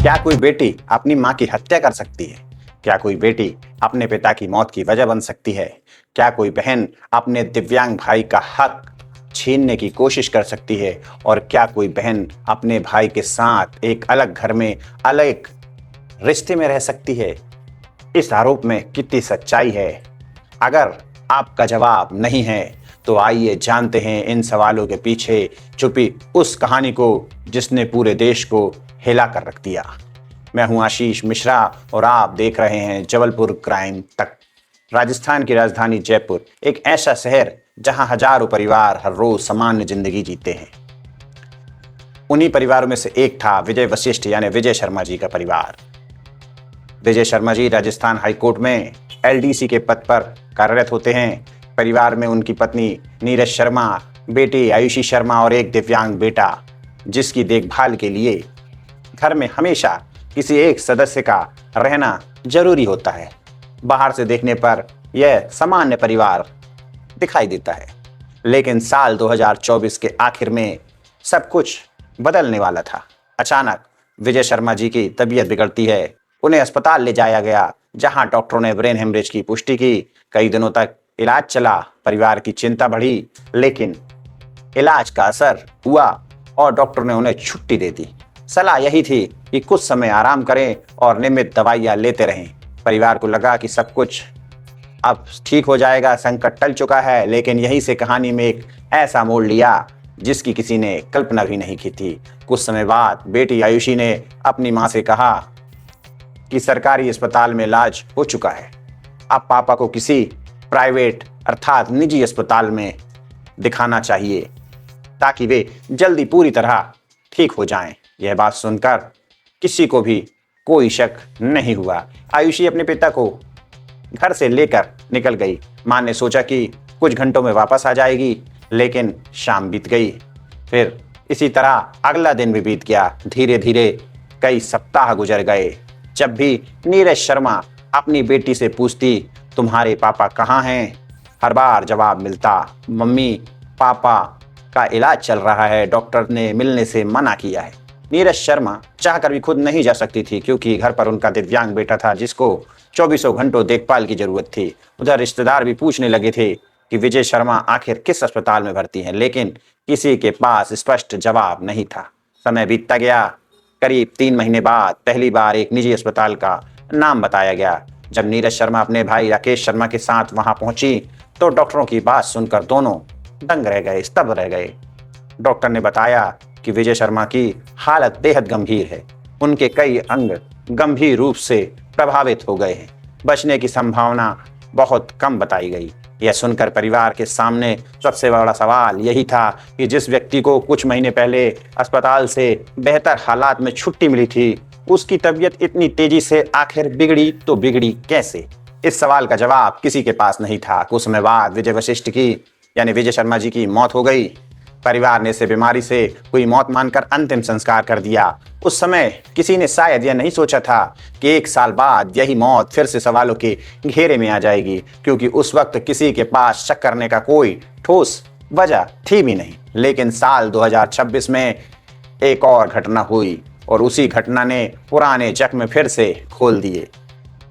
क्या कोई बेटी अपनी मां की हत्या कर सकती है? क्या कोई बेटी अपने पिता की मौत की वजह बन सकती है? क्या कोई बहन अपने दिव्यांग भाई का हक छीनने की कोशिश कर सकती है? और क्या कोई बहन अपने भाई के साथ एक अलग घर में अलग रिश्ते में रह सकती है? इस आरोप में कितनी सच्चाई है? अगर आपका जवाब नहीं है तो आइए जानते हैं इन सवालों के पीछे छुपी उस कहानी को जिसने पूरे देश को हिला कर रख दिया। मैं हूं आशीष मिश्रा और आप देख रहे हैं जबलपुर क्राइम तक। राजस्थान की राजधानी जयपुर एक ऐसा शहर जहां हजारों परिवार हर रोज सामान्य जिंदगी जीते हैं। उन्हीं परिवारों में से एक था विजय वशिष्ठ यानी विजय शर्मा जी का परिवार। विजय शर्मा जी राजस्थान हाईकोर्ट में एलडीसी के पद पर कार्यरत होते हैं। परिवार में उनकी पत्नी नीरज शर्मा, बेटी आयुषी शर्मा और एक दिव्यांग बेटा, जिसकी देखभाल के लिए घर में हमेशा किसी एक सदस्य का रहना जरूरी होता है। बाहर से देखने पर यह सामान्य परिवार दिखाई देता है, लेकिन साल 2024 के आखिर में सब कुछ बदलने वाला था। अचानक विजय शर्मा जी की तबीयत बिगड़ती है। उन्हें अस्पताल ले जाया गया, जहां डॉक्टरों ने ब्रेन हेमरेज की पुष्टि की। कई दिनों तक इलाज चला, परिवार की चिंता बढ़ी, लेकिन इलाज का असर हुआ और डॉक्टर ने उन्हें छुट्टी दे दी। सलाह यही थी कि कुछ समय आराम करें और नियमित दवाइयां लेते रहें। परिवार को लगा कि सब कुछ अब ठीक हो जाएगा, संकट टल चुका है, लेकिन यहीं से कहानी में एक ऐसा मोड़ लिया जिसकी किसी ने कल्पना भी नहीं की थी। कुछ समय बाद बेटी आयुषी ने अपनी मां से कहा कि सरकारी अस्पताल में इलाज हो चुका है, अब पापा को किसी प्राइवेट अर्थात निजी अस्पताल में दिखाना चाहिए ताकि वे जल्दी पूरी तरह ठीक हो जाएं। यह बात सुनकर किसी को भी कोई शक नहीं हुआ। आयुषी अपने पिता को घर से लेकर निकल गई। मां ने सोचा कि कुछ घंटों में वापस आ जाएगी, लेकिन शाम बीत गई। फिर इसी तरह अगला दिन भी बीत गया। धीरे धीरे कई सप्ताह गुजर गए। जब भी नीरज शर्मा अपनी बेटी से पूछती, तुम्हारे पापा कहाँ हैं, हर बार जवाब मिलता, मम्मी पापा का इलाज चल रहा है, डॉक्टर ने मिलने से मना किया है। नीरज शर्मा चाहकर भी खुद नहीं जा सकती थी, क्योंकि घर पर उनका दिव्यांग बेटा था जिसको 24 घंटों देखभाल की जरूरत थी। उधर रिश्तेदार भी पूछने लगे थे कि विजय शर्मा आखिर किस अस्पताल में भर्ती हैं, लेकिन किसी के पास स्पष्ट जवाब नहीं था। समय बीतता गया। करीब 3 महीने बाद पहली बार एक निजी अस्पताल का नाम बताया गया। जब नीरज शर्मा अपने भाई राकेश शर्मा के साथ वहां पहुंची तो डॉक्टरों की बात सुनकर दोनों दंग रह गए, स्तब्ध रह गए। डॉक्टर ने बताया कि विजय शर्मा की हालत बेहद गंभीर है। उनके कई अंग गंभीर रूप से प्रभावित हो गए हैं। बचने की संभावना बहुत कम बताई गई। यह सुनकर परिवार के सामने सबसे बड़ा सवाल यही था कि जिस व्यक्ति को कुछ महीने पहले अस्पताल से बेहतर हालात में छुट्टी मिली थी, उसकी तबीयत इतनी तेजी से आखिर बिगड़ी तो बिगड़ी कैसे? इस सवाल का जवाब किसी के पास नहीं था। कुछ समय बाद विजय वशिष्ठ की यानी विजय शर्मा जी की मौत हो गई। परिवार ने इसे बीमारी से हुई मौत मानकर अंतिम संस्कार कर दिया। उस समय किसी ने शायद यह नहीं सोचा था कि 1 साल बाद यही मौत फिर से सवालों के घेरे में आ जाएगी, क्योंकि उस वक्त किसी के पास शक करने का कोई ठोस वजह थी भी नहीं। लेकिन साल 2026 में एक और घटना हुई और उसी घटना ने पुराने जख्म फिर से खोल दिए।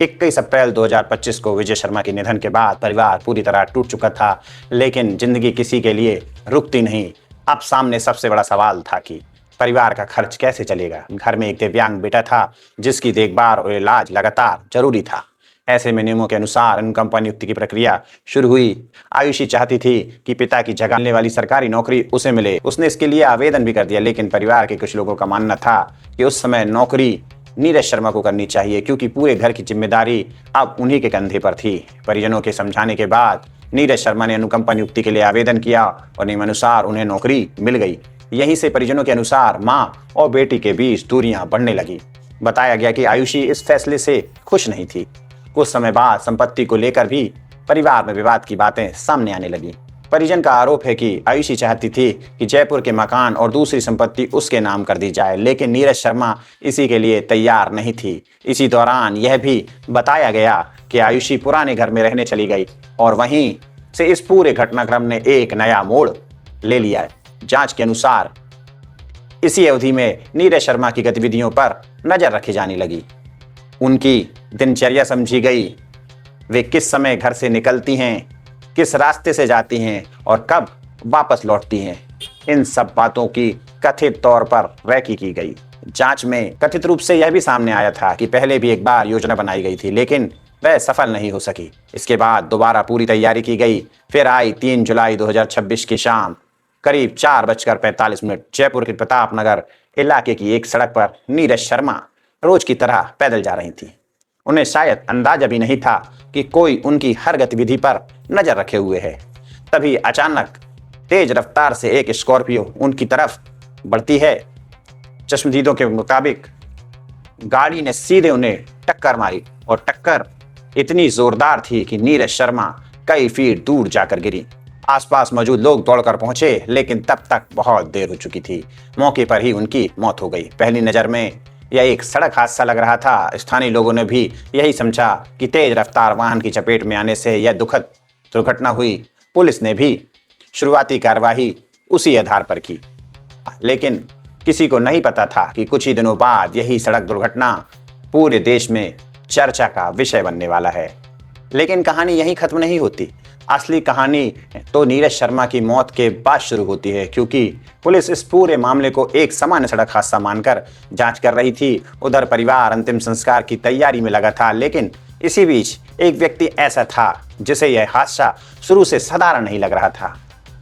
21 अप्रैल 2025 को विजय शर्मा के निधन के बाद परिवार पूरी तरह टूट चुका था, लेकिन जिंदगी किसी के लिए रुकती नहीं। अब सामने सबसे बड़ा सवाल था कि परिवार का खर्च कैसे चलेगा। घर में एक दिव्यांग बेटा था जिसकी देखभाल और इलाज लगातार जरूरी था। ऐसे में नियमों के अनुसार अनुकंपा नियुक्ति की प्रक्रिया शुरू हुई। आयुषी चाहती थी कि पिता की जगह लेने वाली सरकारी नौकरी उसे मिले। उसने इसके लिए आवेदन भी कर दिया, लेकिन परिवार के कुछ लोगों का मानना था कि उस समय नौकरी नीरज शर्मा को करनी चाहिए, क्योंकि पूरे घर की जिम्मेदारी अब उन्हीं के कंधे पर थी। परिजनों के समझाने के बाद नीरज शर्मा ने अनुकंपा नियुक्ति के लिए आवेदन किया और नियमानुसार उन्हें नौकरी मिल गई। यहीं से परिजनों के अनुसार मां और बेटी के बीच दूरियां बढ़ने लगी। बताया गया कि आयुषी इस फैसले से खुश नहीं थी। कुछ समय बाद संपत्ति को लेकर भी परिवार में विवाद की बातें सामने आने लगी। परिजन का आरोप है कि आयुषी चाहती थी कि जयपुर के मकान और दूसरी संपत्ति उसके नाम कर दी जाए, लेकिन नीरज शर्मा इसी के लिए तैयार नहीं थी। इसी दौरान यह भी बताया गया कि आयुषी पुराने घर में रहने चली गई और वहीं से इस पूरे घटनाक्रम ने एक नया मोड़ ले लिया है। जांच के अनुसार इसी अवधि में नीरज शर्मा की गतिविधियों पर नजर रखी जाने लगी। उनकी दिनचर्या समझी गई। वे किस समय घर से निकलती हैं, किस रास्ते से जाती हैं और कब वापस लौटती हैं, इन सब बातों की कथित तौर पर रैकी की गई। जांच में कथित रूप से यह भी सामने आया था कि पहले भी एक बार योजना बनाई गई थी, लेकिन वह सफल नहीं हो सकी। इसके बाद दोबारा पूरी तैयारी की गई। फिर आई 3 जुलाई 2026 की शाम करीब 4:45 जयपुर के प्रताप नगर इलाके की एक सड़क पर नीरज शर्मा रोज की तरह पैदल जा रही थी। उन्हें शायद अंदाजा भी नहीं था कि कोई उनकी हर गतिविधि पर नजर रखे हुए है। तभी अचानक तेज रफ्तार से एक स्कॉर्पियो उनकी तरफ बढ़ती है। चश्मदीदों के मुताबिक गाड़ी ने सीधे उन्हें टक्कर मारी और टक्कर इतनी जोरदार थी कि नीरज शर्मा कई फीट दूर जाकर गिरी। आसपास मौजूद लोग दौड़कर पहुंचे, लेकिन तब तक बहुत देर हो चुकी थी। मौके पर ही उनकी मौत हो गई। पहली नजर में यह एक सड़क हादसा लग रहा था। स्थानीय लोगों ने भी यही समझा कि तेज रफ्तार वाहन की चपेट में आने से यह दुखद दुर्घटना हुई। पुलिस ने भी शुरुआती कार्रवाई उसी आधार पर की, लेकिन किसी को नहीं पता था कि कुछ ही दिनों बाद यही सड़क दुर्घटना पूरे देश में चर्चा का विषय बनने वाला है। लेकिन कहानी यहीं खत्म नहीं होती। असली कहानी तो नीरज शर्मा की मौत के बाद शुरू होती है, क्योंकि पुलिस इस पूरे मामले को एक सामान्य सड़क हादसा मानकर जांच कर रही थी। उधर परिवार अंतिम संस्कार की तैयारी में लगा था, लेकिन इसी बीच एक व्यक्ति ऐसा था जिसे यह हादसा शुरू से साधारण नहीं लग रहा था।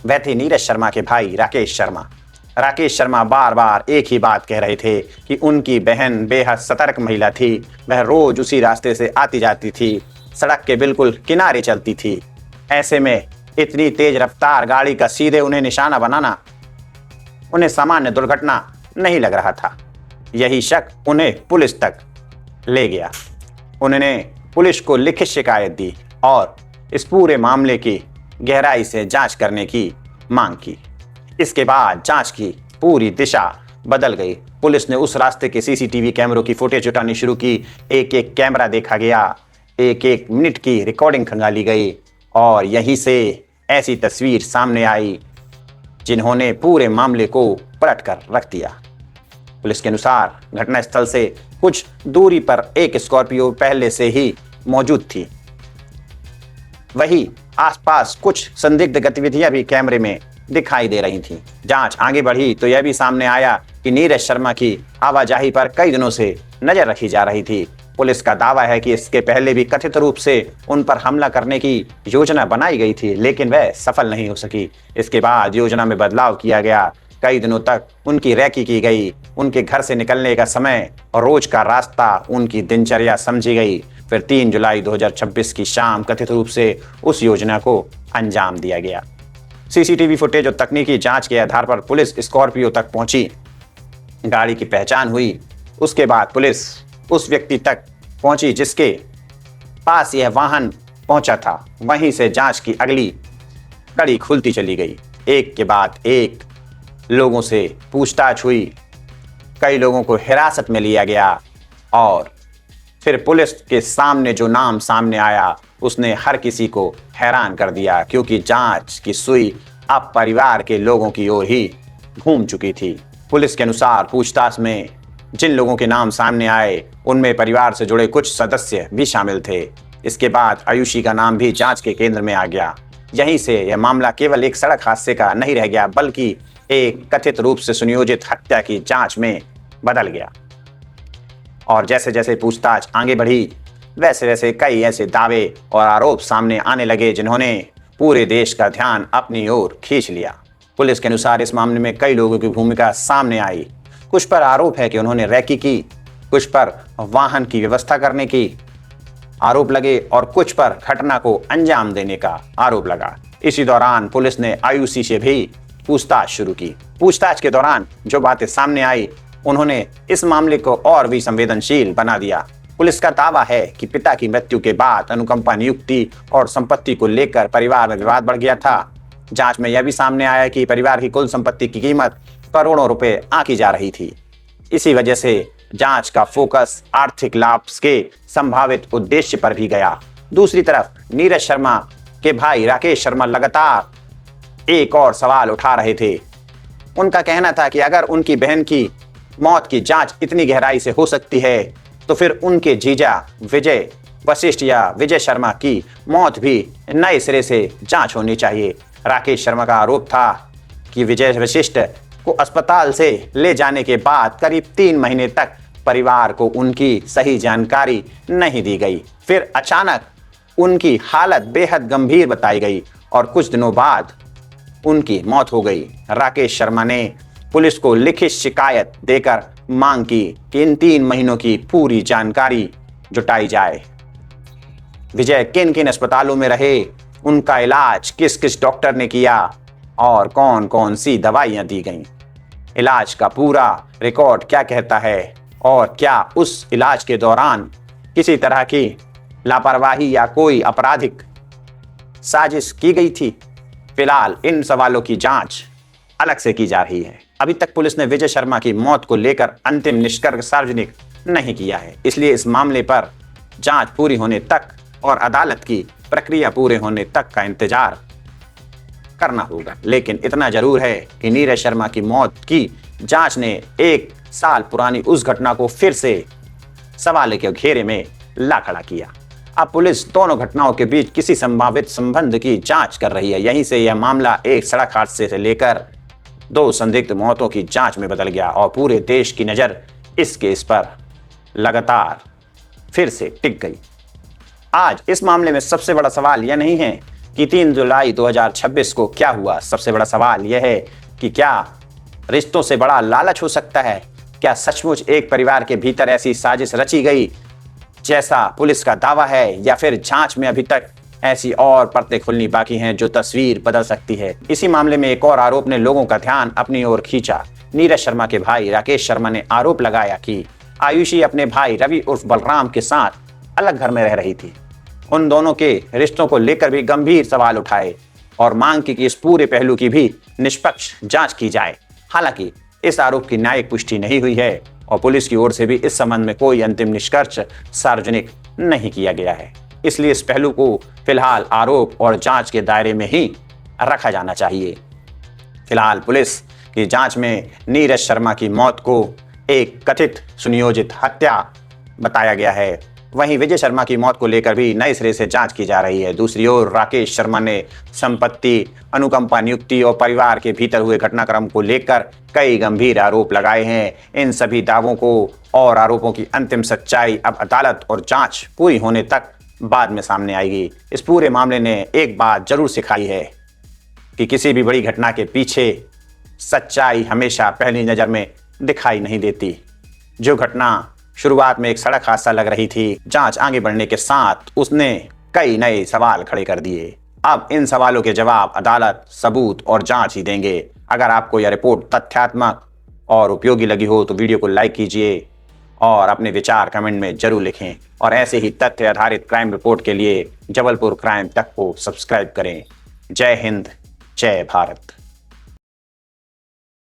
वह थे नीरज शर्मा के भाई राकेश शर्मा। राकेश शर्मा बार बार एक ही बात कह रहे थे कि उनकी बहन बेहद सतर्क महिला थी। वह रोज उसी रास्ते से आती जाती थी, सड़क के बिल्कुल किनारे चलती थी। ऐसे में इतनी तेज रफ्तार गाड़ी का सीधे उन्हें निशाना बनाना उन्हें सामान्य दुर्घटना नहीं लग रहा था। यही शक उन्हें पुलिस तक ले गया। उन्होंने पुलिस को लिखित शिकायत दी और इस पूरे मामले की गहराई से जांच करने की मांग की। इसके बाद जांच की पूरी दिशा बदल गई। पुलिस ने उस रास्ते के सीसीटीवी कैमरों की फुटेज जुटानी शुरू की। एक एक कैमरा देखा गया, एक एक मिनट की रिकॉर्डिंग खंगाली गई और यहीं से ऐसी तस्वीर सामने आई जिन्होंने पूरे मामले को पलट कर रख दिया। पुलिस के अनुसार घटनास्थल से कुछ दूरी पर एक स्कॉर्पियो पहले से ही मौजूद थी। वहीं आसपास कुछ संदिग्ध गतिविधियां भी कैमरे में दिखाई दे रही थीं। जांच आगे बढ़ी तो यह भी सामने आया कि नीरज शर्मा की आवाजाही पर कई दिनों से नजर रखी जा रही थी। पुलिस का दावा है कि इसके पहले भी कथित रूप से उन पर हमला करने की योजना बनाई गई थी, लेकिन वह सफल नहीं हो सकी। इसके बाद योजना में बदलाव किया गया। कई दिनों तक उनकी रैकी की गई। उनके घर से निकलने का समय और रोज का रास्ता, उनकी दिनचर्या समझी गई। फिर 3 जुलाई 2026 की शाम कथित रूप से उस योजना को अंजाम दिया गया। सीसीटीवी फुटेज और तकनीकी जांच के आधार पर पुलिस स्कॉर्पियो तक पहुंची। गाड़ी की पहचान हुई। उसके बाद पुलिस उस व्यक्ति तक पहुंची जिसके पास यह वाहन पहुंचा था। वहीं से जांच की अगली कड़ी खुलती चली गई। एक के बाद एक लोगों से पूछताछ हुई। कई लोगों को हिरासत में लिया गया और फिर पुलिस के सामने जो नाम सामने आया उसने हर किसी को हैरान कर दिया, क्योंकि जांच की सुई अब परिवार के लोगों की ओर ही घूम चुकी थी। पुलिस के अनुसार पूछताछ में जिन लोगों के नाम सामने आए उनमें परिवार से जुड़े कुछ सदस्य भी शामिल थे। इसके बाद आयुषी का नाम भी जांच के केंद्र में आ गया। यहीं से यह मामला केवल एक सड़क हादसे का नहीं रह गया, बल्कि एक कथित रूप से सुनियोजित हत्या की जांच में बदल गया। और जैसे जैसे पूछताछ आगे बढ़ी वैसे वैसे कई ऐसे दावे और आरोप सामने आने लगे जिन्होंने पूरे देश का ध्यान अपनी ओर खींच लिया। पुलिस के अनुसार इस मामले में कई लोगों की भूमिका सामने आई। कुछ पर आरोप है कि उन्होंने रैकी की, कुछ पर वाहन की व्यवस्था करने की आरोप लगे और कुछ पर घटना को अंजाम देने का आरोप लगा। इसी दौरान पुलिस ने आयुषी से भी पूछताछ शुरू की। पूछताछ के दौरान जो बातें सामने आई उन्होंने इस मामले को और भी संवेदनशील बना दिया। पुलिस का दावा है कि पिता की मृत्यु के बाद अनुकंपा नियुक्ति और संपत्ति को लेकर परिवार में विवाद बढ़ गया था। जांच में यह भी सामने आया कि परिवार की कुल संपत्ति की कीमत करोड़ों रुपए आंकी जा रही थी। इसी वजह से जांच का फोकस आर्थिक लाभ के संभावित उद्देश्य पर भी गया। दूसरी तरफ नीरज शर्मा के भाई राकेश शर्मा लगातार एक और सवाल उठा रहे थे। उनका कहना था कि अगर उनकी बहन की मौत की जांच इतनी गहराई से हो सकती है तो फिर उनके जीजा विजय वशिष्ठ या विजय शर्मा की मौत भी नए सिरे से जांच होनी चाहिए। राकेश शर्मा का आरोप था कि विजय वशिष्ठ को अस्पताल से ले जाने के बाद करीब 3 महीने तक परिवार को उनकी सही जानकारी नहीं दी गई। फिर अचानक उनकी हालत बेहद गंभीर बताई गई और कुछ दिनों बाद उनकी मौत हो गई। राकेश शर्मा ने पुलिस को लिखित शिकायत देकर मांग की कि इन 3 महीनों की पूरी जानकारी जुटाई जाए। विजय किन किन अस्पतालों में रहे, उनका इलाज किस किस डॉक्टर ने किया और कौन कौन सी दवाइयां दी गईं, इलाज का पूरा रिकॉर्ड क्या कहता है और क्या उस इलाज के दौरान किसी तरह की लापरवाही या कोई आपराधिक साजिश की गई थी। फिलहाल इन सवालों की जांच अलग से की जा रही है। अभी तक पुलिस ने विजय शर्मा की मौत को लेकर अंतिम निष्कर्ष सार्वजनिक नहीं किया है, इसलिए इस मामले पर जांच पूरी होने तक और अदालत की प्रक्रिया पूरे होने तक का इंतजार करना होगा। लेकिन इतना जरूर है कि नीरज शर्मा की मौत की जांच ने 1 साल पुरानी उस घटना को फिर से सवाल के घेरे में ला खड़ा किया। अब पुलिस दोनों घटनाओं के बीच किसी संभावित संबंध की जांच कर रही है। यहीं से यह मामला एक सड़क हादसे से लेकर 2 संदिग्ध मौतों की जांच में बदल गया और पूरे देश की नजर इस केस पर लगातार फिर से टिक गई। आज इस मामले में सबसे बड़ा सवाल यह नहीं है कि 3 जुलाई 2026 को क्या हुआ। सबसे बड़ा सवाल यह है कि क्या रिश्तों से बड़ा लालच हो सकता है? क्या सचमुच एक परिवार के भीतर ऐसी साजिश रची गई जैसा पुलिस का दावा है, या फिर जांच में अभी तक ऐसी और परतें खुलनी बाकी हैं जो तस्वीर बदल सकती है। इसी मामले में एक और आरोप ने लोगों का ध्यान अपनी ओर खींचा। नीरज शर्मा के भाई राकेश शर्मा ने आरोप लगाया कि आयुषी अपने भाई रवि उर्फ बलराम के साथ अलग घर में रह रही थी। उन दोनों के रिश्तों को लेकर भी गंभीर सवाल उठाए और मांग की कि इस पूरे पहलू की भी निष्पक्ष जांच की जाए। हालांकि इस आरोप की न्यायिक पुष्टि नहीं हुई है और पुलिस की ओर से भी इस संबंध में कोई अंतिम निष्कर्ष सार्वजनिक नहीं किया गया है। इसलिए इस पहलू को फिलहाल आरोप और जांच के दायरे में ही रखा जाना चाहिए। फिलहाल पुलिस की जांच में नीरज शर्मा की मौत को एक कथित सुनियोजित हत्या बताया गया है। वहीं विजय शर्मा की मौत को लेकर भी नए सिरे से जांच की जा रही है। दूसरी ओर राकेश शर्मा ने संपत्ति, अनुकंपा नियुक्ति और परिवार के भीतर हुए घटनाक्रम को लेकर कई गंभीर आरोप लगाए हैं। इन सभी दावों को और आरोपों की अंतिम सच्चाई अब अदालत और जांच पूरी होने तक बाद में सामने आएगी। इस पूरे मामले ने एक बात जरूर सिखाई है कि किसी भी बड़ी घटना के पीछे सच्चाई हमेशा पहली नजर में दिखाई नहीं देती। जो घटना शुरुआत में एक सड़क हादसा लग रही थी, जांच आगे बढ़ने के साथ उसने कई नए सवाल खड़े कर दिए। अब इन सवालों के जवाब अदालत, सबूत और जांच ही देंगे। अगर आपको यह रिपोर्ट तथ्यात्मक और उपयोगी लगी हो तो वीडियो को लाइक कीजिए और अपने विचार कमेंट में जरूर लिखें। और ऐसे ही तथ्य आधारित क्राइम रिपोर्ट के लिए जबलपुर क्राइम तक को सब्सक्राइब करें। जय हिंद, जय भारत।